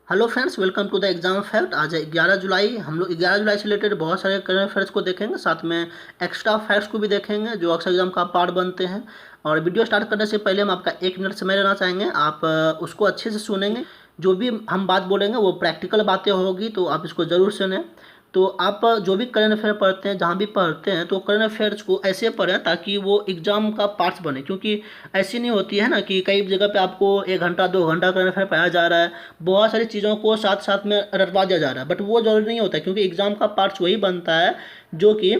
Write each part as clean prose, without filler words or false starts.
Hello friends, welcome to the exam fact. आज है 11 जुलाई। हम लोग 11 जुलाई से रिलेटेड बहुत सारे करंट अफेयर्स को देखेंगे, साथ में एक्स्ट्रा फैक्ट्स को भी देखेंगे जो अक्सर एग्जाम का पार्ट बनते हैं। और वीडियो स्टार्ट करने से पहले हम आपका 1 मिनट समय लेना चाहेंगे। आप उसको अच्छे से सुनेंगे। जो भी हम बात बोलेंगे वो प्रैक्टिकल बातें होगी, तो आप इसको ज़रूर सुनें। तो आप जो भी करंट अफेयर पढ़ते हैं, जहाँ भी पढ़ते हैं, तो करंट अफेयर्स को ऐसे पढ़ें ताकि वो एग्जाम का पार्ट्स बने। क्योंकि ऐसी नहीं होती है ना कि कई जगह पे आपको 1 घंटा 2 घंटा करंट अफेयर पढ़ाया जा रहा है, बहुत सारी चीज़ों को साथ साथ में रटवा दिया जा रहा है, बट वो जरूरी नहीं होता है। क्योंकि एग्जाम का पार्ट्स वही बनता है जो कि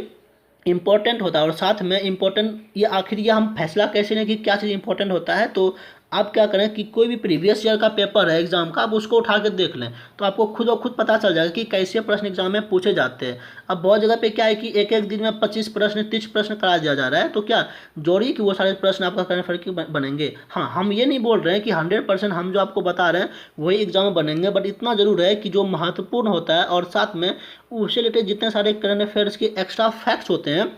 इम्पोर्टेंट होता है। और साथ में इम्पोर्टेंट ये आखिर ये हम फैसला कैसे लें कि क्या चीज़ इंपॉर्टेंट होता है। तो आप क्या करें कि कोई भी प्रीवियस ईयर का पेपर है एग्जाम का, आप उसको उठा के देख लें, तो आपको खुद और खुद पता चल जाएगा कि कैसे प्रश्न एग्जाम में पूछे जाते हैं। अब बहुत जगह पे क्या है कि एक एक दिन में 25 प्रश्न 30 प्रश्न करा दिया जा रहा है, तो क्या जोड़ी कि वो सारे प्रश्न आपका करंट अफेयर के बनेंगे। हाँ, हम ये नहीं बोल रहे हैं कि 100% हम जो आपको बता रहे हैं वही एग्जाम में बनेंगे, बट इतना जरूर है कि जो महत्वपूर्ण होता है और साथ में उससे रिलेटेड जितने सारे करंट अफेयर्स के एक्स्ट्रा फैक्ट्स होते हैं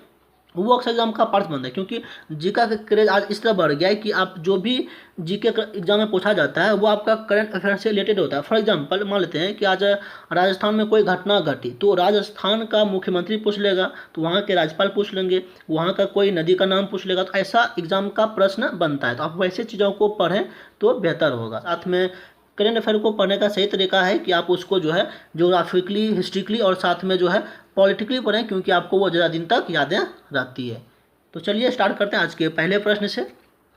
वो अक्सर एग्जाम का पार्ट बनता है। क्योंकि जीके का क्रेज आज इस तरह बढ़ गया है कि आप जो भी जीके एग्जाम में पूछा जाता है वो आपका करंट अफेयर से रिलेटेड होता है। फॉर एग्जांपल मान लेते हैं कि आज राजस्थान में कोई घटना घटी, तो राजस्थान का मुख्यमंत्री पूछ लेगा, तो वहाँ के राज्यपाल पूछ लेंगे, वहाँ का कोई नदी का नाम पूछ लेगा, तो ऐसा एग्जाम का प्रश्न बनता है। तो आप वैसे चीज़ों को पढ़ें तो बेहतर होगा। साथ में करंट अफेयर को पढ़ने का सही तरीका है कि आप उसको जो है जोग्राफिकली, हिस्ट्रिकली और साथ में जो है पॉलिटिकली पढ़ें, क्योंकि आपको वो ज़्यादा दिन तक यादें रहती है। तो चलिए स्टार्ट करते हैं आज के पहले प्रश्न से।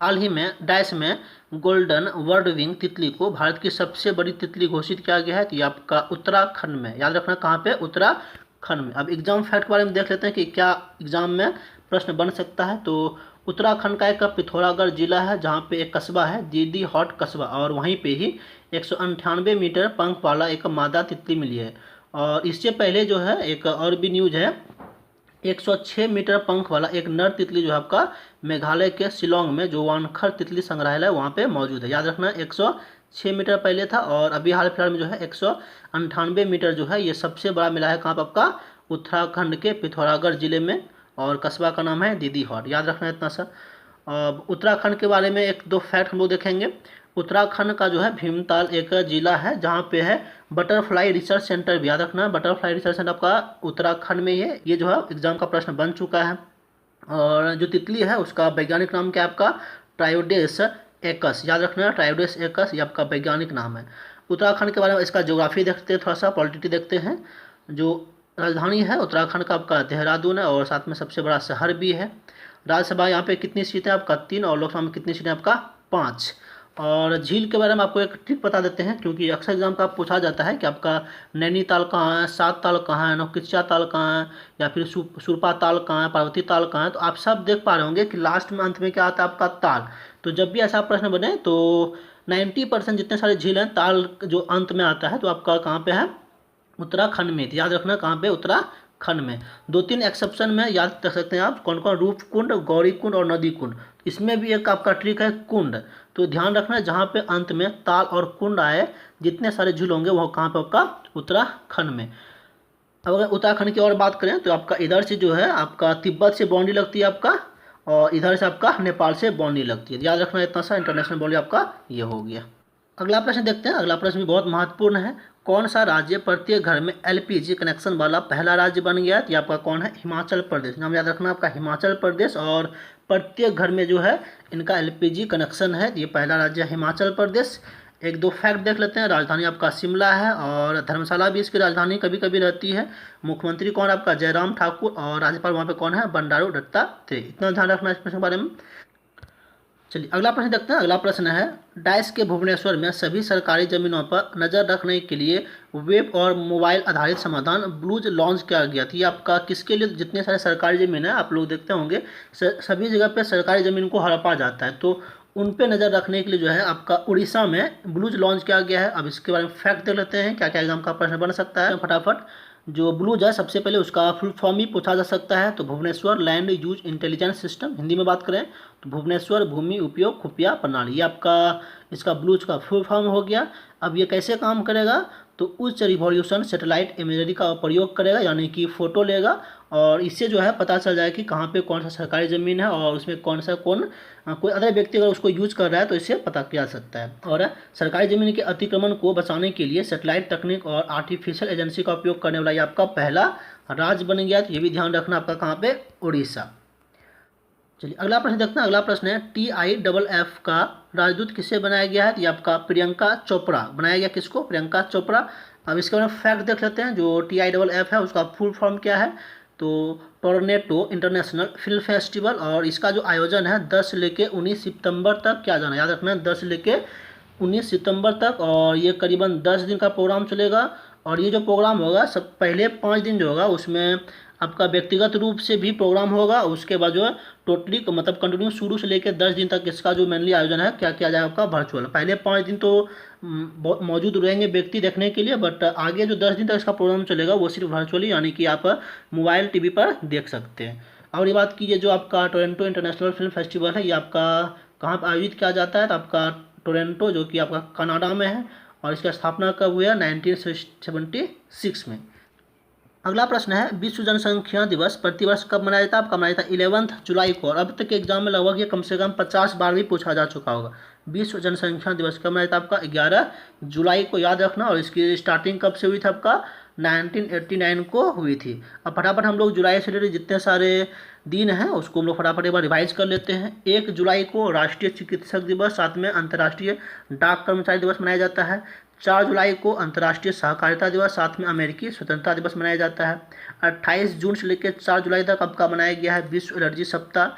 हाल ही में डैश में गोल्डन वर्ड विंग तितली को भारत की सबसे बड़ी तितली घोषित किया गया है। तो ये आपका उत्तराखंड में, याद रखना कहाँ पे, उत्तराखंड में। अब एग्जाम फैक्ट के बारे में देख लेते हैं कि क्या एग्जाम में प्रश्न बन सकता है। तो उत्तराखंड का एक पिथौरागढ़ जिला है जहाँ पे एक कस्बा है दीदी हॉट कस्बा, और वहीं पे ही 198 मीटर पंख वाला एक मादा तितली मिली है। और इससे पहले जो है एक और भी न्यूज है, 106 मीटर पंख वाला एक नर तितली जो है आपका मेघालय के शिलोंग में जो वानखर तितली संग्रहालय वहाँ पे मौजूद है। याद रखना 106 मीटर पहले था, और अभी हाल फिलहाल में जो है 198 मीटर जो है ये सबसे बड़ा मिला है। कहाँ पर आपका, उत्तराखंड के पिथौरागढ़ जिले में, और कस्बा का नाम है दीदी हॉट। याद रखना इतना सा। अब उत्तराखंड के बारे में एक दो फैक्ट हम लोग देखेंगे। उत्तराखंड का जो है भीमताल एक जिला है जहाँ पे है बटरफ्लाई रिसर्च सेंटर भी। याद रखना बटरफ्लाई रिसर्च सेंटर आपका उत्तराखंड में ही है। ये जो है एग्जाम का प्रश्न बन चुका है। और जो तितली है उसका वैज्ञानिक नाम क्या है आपका, ट्रायोडेस एकस। याद रखना ट्रायोडेस एकस ये आपका वैज्ञानिक नाम है। उत्तराखंड के बारे में इसका ज्योग्राफी देखते हैं, थोड़ा सा पॉलिटिटी देखते हैं। जो राजधानी है उत्तराखंड का आपका देहरादून है, और साथ में सबसे बड़ा शहर भी है। राज्यसभा यहाँ पे कितनी सीटें आपका 3, और लोकसभा में कितनी सीटें आपका 5। और झील के बारे में आपको एक ट्रिक बता देते हैं, क्योंकि अक्सर एग्जाम का पूछा जाता है कि आपका नैनीताल कहाँ है, सात ताल कहाँ है, नौकिच्चा ताल कहाँ है, या फिर सुरपा ताल कहाँ है, पार्वती ताल कहाँ है। तो आप सब देख पा रहे होंगे कि लास्ट में अंत में क्या आता है आपका ताल। तो जब भी ऐसा प्रश्न बने तो 90% जितने सारे झील हैं ताल जो अंत में आता है, तो आपका कहाँ पे है, उत्तराखंड में। याद रखना कहाँ पे, उत्तराखंड में। 2-3 एक्सेप्शन में याद रख सकते हैं आप, कौन कौन, रूप कुंड, गौरी कुंड और नदी कुंड। इसमें भी एक आपका ट्रिक है कुंड। तो ध्यान रखना जहाँ पे अंत में ताल और कुंड आए, जितने सारे झील होंगे वो कहाँ पे आपका, उत्तराखंड में। अब अगर उत्तराखंड की और बात करें तो आपका इधर से जो है आपका तिब्बत से बाउंड्री लगती है आपका, और इधर से आपका नेपाल से बाउंड्री लगती है। याद रखना इतना सा, इंटरनेशनल बाउंड्री आपका ये हो गया। अगला प्रश्न देखते हैं। अगला प्रश्न भी बहुत महत्वपूर्ण है। कौन सा राज्य प्रत्येक घर में एलपीजी कनेक्शन वाला पहला राज्य बन गया? तो ये आपका कौन है, हिमाचल प्रदेश। नाम याद रखना आपका हिमाचल प्रदेश, और प्रत्येक घर में जो है इनका एलपीजी कनेक्शन है। ये पहला राज्य है हिमाचल प्रदेश। एक दो फैक्ट देख लेते हैं। राजधानी आपका शिमला है, और धर्मशाला भी इसकी राजधानी कभी कभी रहती है। मुख्यमंत्री कौन आपका, जयराम ठाकुर, और राज्यपाल वहाँ पे कौन है, बंडारू दत्तात्रेय। इतना ध्यान रखना इस प्रश्न के बारे में। चलिए अगला प्रश्न देखते हैं। अगला प्रश्न है, डाइस के भुवनेश्वर में सभी सरकारी जमीनों पर नज़र रखने के लिए वेब और मोबाइल आधारित समाधान ब्लूज लॉन्च किया गया था। ये आपका किसके लिए, जितने सारे सरकारी ज़मीन है आप लोग देखते होंगे सभी जगह पे सरकारी ज़मीन को हड़पा जाता है, तो उन पे नज़र रखने के लिए जो है आपका उड़ीसा में ब्लूज लॉन्च किया गया है। अब इसके बारे में फैक्ट देख लेते हैं, क्या क्या एग्जाम का प्रश्न बन सकता है फटाफट। जो ब्लूज है सबसे पहले उसका फुल फॉर्म ही पूछा जा सकता है। तो Bhubaneswar land use intelligence system, Hindi में बात करें तो भुवनेश्वर भूमि उपयोग खुफिया प्रणाली, ये आपका इसका ब्लूज का फुल फॉर्म हो गया। अब ये कैसे काम करेगा, तो उच्च रिवॉल्यूशन सैटेलाइट इमेजरी का प्रयोग करेगा, यानी कि फ़ोटो लेगा और इससे जो है पता चल जाए कि कहाँ पे कौन सा सरकारी ज़मीन है और उसमें कोई अदर व्यक्ति अगर उसको यूज कर रहा है तो इससे पता किया जा सकता है। और सरकारी ज़मीन के अतिक्रमण को बचाने के लिए सैटेलाइट तकनीक और आर्टिफिशियल एजेंसी का उपयोग करने वाला ये आपका पहला राज्य बन गया। तो ये भी ध्यान रखना आपका कहाँ पे, उड़ीसा। चलिए अगला प्रश्न देखते हैं। अगला प्रश्न है TIFF का राजदूत किसे बनाया गया है? तो ये आपका प्रियंका चोपड़ा बनाया गया। किसको? प्रियंका चोपड़ा। अब इसके बारे में फैक्ट देख लेते हैं। जो TIFF है उसका फुल फॉर्म क्या है? तो टोरंटो इंटरनेशनल फिल्म फेस्टिवल, और इसका जो आयोजन है 10 से लेके 19 सितंबर तक क्या जाना, याद रखना है 10 से लेके 19 सितंबर तक, और ये करीबन 10 दिन का प्रोग्राम चलेगा। और ये जो प्रोग्राम होगा सब पहले 5 दिन जो होगा उसमें आपका व्यक्तिगत रूप से भी प्रोग्राम होगा, उसके बाद जो है टोटली मतलब कंटिन्यू शुरू से लेकर 10 दिन तक इसका जो मेनली आयोजन है क्या किया जाएगा आपका वर्चुअल। पहले 5 दिन तो मौजूद रहेंगे व्यक्ति देखने के लिए, बट आगे जो 10 दिन तक इसका प्रोग्राम चलेगा वो सिर्फ वर्चुअली, यानी कि आप मोबाइल टीवी पर देख सकते हैं। और ये बात कीजिए जो आपका टोरंटो इंटरनेशनल फिल्म फेस्टिवल है ये आपका कहाँ पर आयोजित किया जाता है? तो आपका टोरंटो जो कि आपका कनाडा में है, और इसकी स्थापना कब हुई है? 1976 में। अगला प्रश्न है विश्व जनसंख्या दिवस प्रतिवर्ष कब मनाया जाता है? आपका मनाया जाता है 11 जुलाई को, और अब तक के एग्जाम में लगभग ये कम से कम 50 बार भी पूछा जा चुका होगा। विश्व जनसंख्या दिवस कब मनाया जाता है? आपका 11 जुलाई को, याद रखना। और इसकी स्टार्टिंग कब से हुई थी? आपका 1989 को हुई थी। अब फटाफट हम लोग जुलाई से रिलेटेड जितने सारे दिन हैं उसको हम लोग फटाफट एक बार रिवाइज कर लेते हैं। 1 जुलाई को राष्ट्रीय चिकित्सक दिवस, साथ में अंतर्राष्ट्रीय डाक कर्मचारी दिवस मनाया जाता है। 4 जुलाई को अंतर्राष्ट्रीय सहकारिता दिवस, साथ में अमेरिकी स्वतंत्रता दिवस मनाया जाता है। 28 जून से लेकर 4 जुलाई तक आपका मनाया गया है विश्व एलर्जी सप्ताह।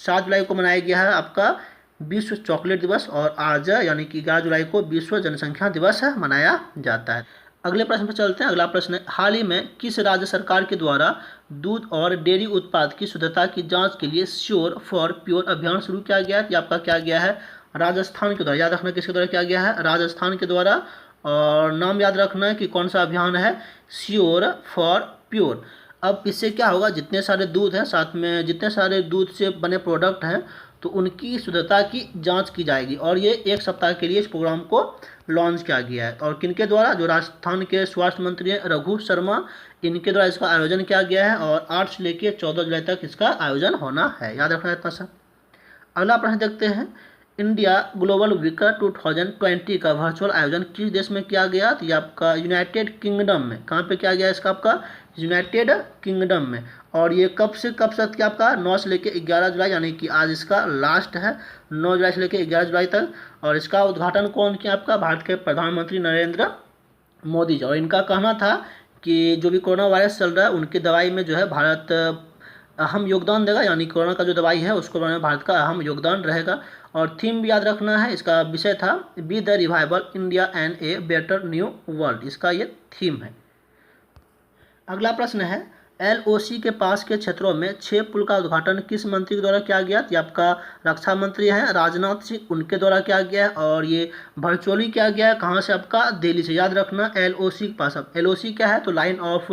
7 जुलाई को मनाया गया है आपका विश्व चॉकलेट दिवस, और आज यानी कि 11 जुलाई को विश्व जनसंख्या दिवस मनाया जाता है। अगले प्रश्न पर चलते हैं। अगला प्रश्न है हाल ही में किस राज्य सरकार के द्वारा दूध और डेयरी उत्पाद की शुद्धता की जांच के लिए श्योर फॉर प्योर अभियान शुरू किया गया है? आपका क्या गया है? राजस्थान के द्वारा। याद रखना किसके द्वारा किया गया है? राजस्थान के द्वारा। और नाम याद रखना है कि कौन सा अभियान है? Sure for pure. अब इससे क्या होगा, जितने सारे दूध हैं, साथ में जितने सारे दूध से बने प्रोडक्ट हैं, तो उनकी शुद्धता की जांच की जाएगी। और ये 1 सप्ताह के लिए इस प्रोग्राम को लॉन्च किया गया है। और किनके द्वारा? जो राजस्थान के स्वास्थ्य मंत्री हैं रघु शर्मा, इनके द्वारा इसका आयोजन किया गया है। और 8 से लेकर 14 जुलाई तक इसका आयोजन होना है। याद रखना इतना सा। अगला प्रश्न देखते हैं। इंडिया ग्लोबल वीक 2020 का वर्चुअल आयोजन किस देश में किया गया? तो ये आपका यूनाइटेड किंगडम में। कहाँ पे किया गया इसका? आपका यूनाइटेड किंगडम में। और ये कब से कब तक किया? आपका 9 से लेकर 11 जुलाई, यानी कि आज इसका लास्ट है, 9 जुलाई से लेकर 11 जुलाई तक। और इसका उद्घाटन कौन किया? आपका भारत के प्रधानमंत्री नरेंद्र मोदी जी। और इनका कहना था कि जो भी कोरोना वायरस चल रहा है उनकी दवाई में जो है भारत अहम योगदान देगा, यानी कोरोना का जो दवाई है उसको बनाने में भारत का अहम योगदान रहेगा। और थीम भी याद रखना है, इसका विषय था be the revival India and a better new world, इसका ये थीम है। अगला प्रश्न है LOC के पास के क्षेत्रों में 6 पुल का उद्घाटन किस मंत्री के द्वारा किया गया? ये आपका रक्षा मंत्री हैं राजनाथ सिंह, उनके द्वारा किया गया है। और ये वर्चुअली किया गया है। कहाँ से? आपका दिल्ली से। याद रखना LOC के पास। अब LOC क्या है? तो लाइन ऑफ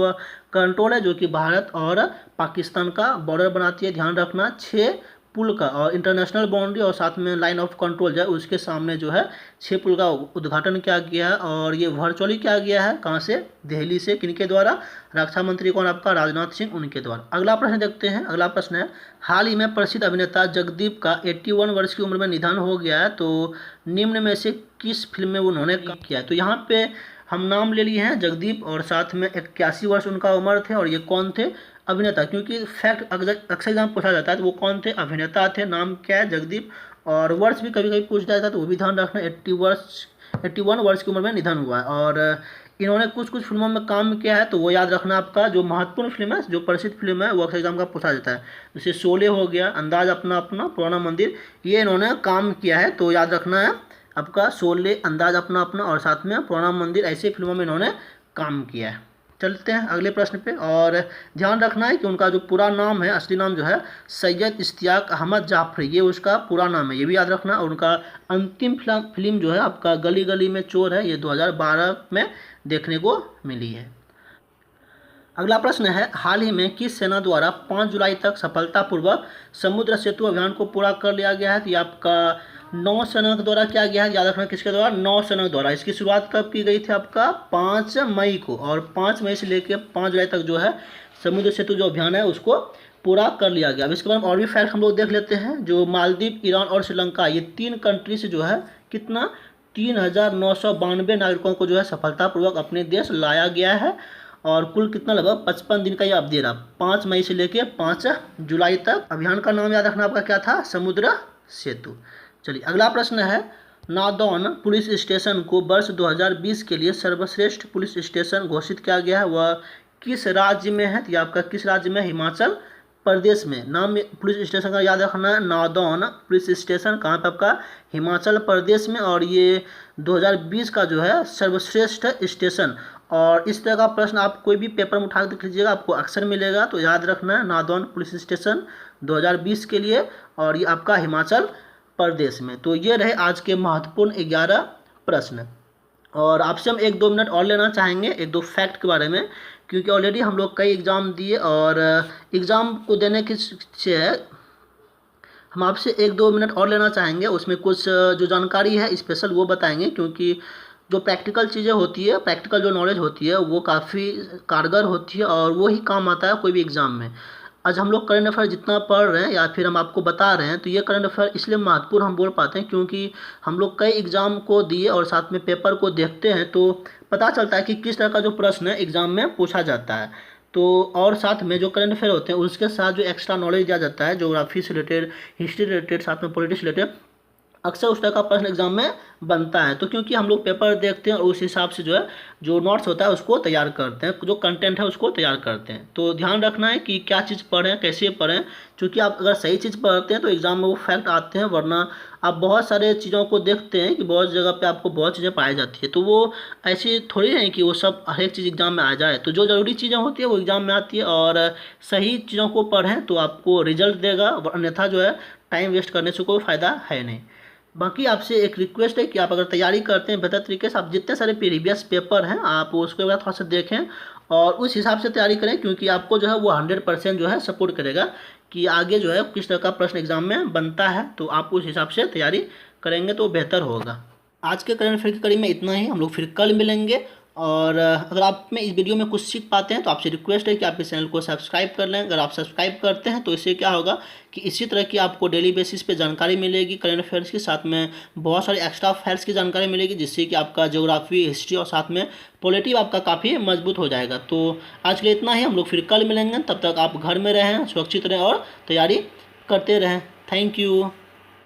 कंट्रोल है, जो कि भारत और पाकिस्तान का बॉर्डर बनाती है। ध्यान रखना 6 पुल का, और इंटरनेशनल बाउंड्री और साथ में लाइन ऑफ कंट्रोल जो है उसके सामने जो है 6 पुल का उद्घाटन किया गया है। और ये वर्चुअली किया गया है। कहाँ से? दिल्ली से। किनके द्वारा? रक्षा मंत्री कौन? आपका राजनाथ सिंह, उनके द्वारा। अगला प्रश्न देखते हैं। अगला प्रश्न है हाल ही में प्रसिद्ध अभिनेता जगदीप का 81 वर्ष की उम्र में निधन हो गया है, तो निम्न में से किस फिल्म में उन्होंने काम किया है? तो यहाँ पे हम नाम ले लिए हैं जगदीप, और साथ में 81 वर्ष उनका उम्र थे। और ये कौन थे? अभिनेता। क्योंकि फैक्ट अक्सर एग्जाम पूछा जाता है तो वो कौन थे? अभिनेता थे। नाम क्या है? जगदीप। और वर्ष भी कभी कभी पूछ जाता है तो वो भी ध्यान रखना। 81 वर्ष की उम्र में निधन हुआ है। और इन्होंने कुछ कुछ फिल्मों में काम किया है, तो वो याद रखना। आपका जो महत्वपूर्ण फिल्म है, जो प्रसिद्ध फिल्म है, वो अक्सर एग्जाम का पूछा जाता है। जैसे शोले हो गया, अंदाज अपना अपना, पुराना मंदिर, ये इन्होंने काम किया है, तो याद रखना है आपका शोले, अंदाज अपना अपना और साथ में पुराना मंदिर, ऐसे फिल्मों में इन्होंने काम किया है। चलते हैं अगले प्रश्न पे। और ध्यान रखना है कि उनका जो पूरा नाम है, असली नाम जो है सैयद इश्तियाक अहमद जाफरी, ये उसका पूरा नाम है, ये भी याद रखना। और उनका अंतिम फिल्म जो है आपका गली गली में चोर है, ये 2012 में देखने को मिली है। अगला प्रश्न है हाल ही में किस सेना द्वारा 5 जुलाई तक सफलतापूर्वक समुद्र सेतु अभियान को पूरा कर लिया गया है? तो ये आपका नौसेना के द्वारा क्या गया है, याद रखना किसके द्वारा, नौसेना के द्वारा। इसकी शुरुआत कब की गई थी आपका 5 मई को, और 5 मई से लेकर 5 जुलाई तक जो है समुद्र सेतु जो अभियान है उसको पूरा कर लिया गया। अब इसके बाद और भी फैक्ट हम लोग देख लेते हैं। जो मालदीव, ईरान और श्रीलंका, ये 3 कंट्री से जो है कितना 3,992 नागरिकों को जो है सफलतापूर्वक अपने देश लाया गया है। और कुल कितना लगभग 55 दिन का ये अवधि रहा, 5 मई से लेकर 5 जुलाई तक। अभियान का नाम याद रखना आपका क्या था, समुद्र सेतु। चलिए अगला प्रश्न है, नादौन पुलिस स्टेशन को वर्ष 2020 के लिए सर्वश्रेष्ठ पुलिस स्टेशन घोषित किया गया है, वह किस राज्य में है। तो आपका किस राज्य में, हिमाचल प्रदेश में। नाम पुलिस स्टेशन का याद रखना है, नादौन पुलिस स्टेशन, कहाँ पे आपका, हिमाचल प्रदेश में। और ये 2020 का जो है सर्वश्रेष्ठ स्टेशन। और इस तरह का प्रश्न आप कोई भी पेपर में उठा के देख लीजिएगा, आपको अक्सर मिलेगा। तो याद रखना है नादौन पुलिस स्टेशन 2020 के लिए, और ये आपका हिमाचल प्रदेश में। तो ये रहे आज के महत्वपूर्ण 11 प्रश्न। और आपसे हम 1-2 मिनट और लेना चाहेंगे 1-2 फैक्ट के बारे में, क्योंकि ऑलरेडी हम लोग कई एग्ज़ाम दिए, और एग्ज़ाम को देने के से हम आपसे 1-2 मिनट और लेना चाहेंगे। उसमें कुछ जो जानकारी है स्पेशल वो बताएंगे, क्योंकि जो प्रैक्टिकल चीज़ें होती है, प्रैक्टिकल जो नॉलेज होती है वो काफ़ी कारगर होती है, और वो ही काम आता है कोई भी एग्ज़ाम में। आज हम लोग करंट अफेयर जितना पढ़ रहे हैं या फिर हम आपको बता रहे हैं, तो ये करंट अफेयर इसलिए महत्वपूर्ण हम बोल पाते हैं क्योंकि हम लोग कई एग्ज़ाम को दिए और साथ में पेपर को देखते हैं, तो पता चलता है कि किस तरह का जो प्रश्न है एग्ज़ाम में पूछा जाता है। तो और साथ में जो करंट अफेयर होते हैं उसके साथ जो एक्स्ट्रा नॉलेज दिया जाता है, ज्योग्राफी से रिलेटेड, हिस्ट्री रिलेटेड, साथ में पॉलिटिक्स रिलेटेड, अक्सर उस तरह का प्रश्न एग्जाम में बनता है। तो क्योंकि हम लोग पेपर देखते हैं और उस हिसाब से जो है जो नोट्स होता है उसको तैयार करते हैं, जो कंटेंट है उसको तैयार करते हैं। तो ध्यान रखना है कि क्या चीज़ पढ़ें, कैसे पढ़ें, क्योंकि आप अगर सही चीज़ पढ़ते हैं तो एग्ज़ाम में वो फैक्ट आते हैं, वरना आप बहुत सारे चीज़ों को देखते हैं कि बहुत जगह पे आपको बहुत चीज़ें पाई जाती है। तो वो ऐसी थोड़ी है कि वो सब हर एक चीज़ एग्ज़ाम में आ जाए। तो जो ज़रूरी चीज़ें होती है वो एग्ज़ाम में आती है, और सही चीज़ों को पढ़ें तो आपको रिजल्ट देगा, अन्यथा जो है टाइम वेस्ट करने से कोई फ़ायदा है नहीं। बाकी आपसे एक रिक्वेस्ट है कि आप अगर तैयारी करते हैं बेहतर तरीके से, आप जितने सारे प्रीवियस पेपर हैं आप उसके बाद थोड़ा सा देखें और उस हिसाब से तैयारी करें, क्योंकि आपको जो है वो 100% जो है सपोर्ट करेगा कि आगे जो है किस तरह का प्रश्न एग्जाम में बनता है। तो आप उस हिसाब से तैयारी करेंगे तो बेहतर होगा। आज के करंट अफेयर की कड़ी में इतना ही, हम लोग फिर कल मिलेंगे। और अगर आप में इस वीडियो में कुछ सीख पाते हैं तो आपसे रिक्वेस्ट है कि आप इस चैनल को सब्सक्राइब कर लें। अगर आप सब्सक्राइब करते हैं तो इससे क्या होगा कि इसी तरह की आपको डेली बेसिस पे जानकारी मिलेगी करंट अफेयर्स के साथ में, बहुत सारे एक्स्ट्रा फैक्ट्स की जानकारी मिलेगी, जिससे कि आपका ज्योग्राफी, हिस्ट्री और साथ में पॉलिटी आपका काफ़ी मजबूत हो जाएगा। तो आज के लिए इतना ही, हम लोग फिर कल मिलेंगे। तब तक आप घर में रहें, सुरक्षित रहें और तैयारी करते रहें। Thank you.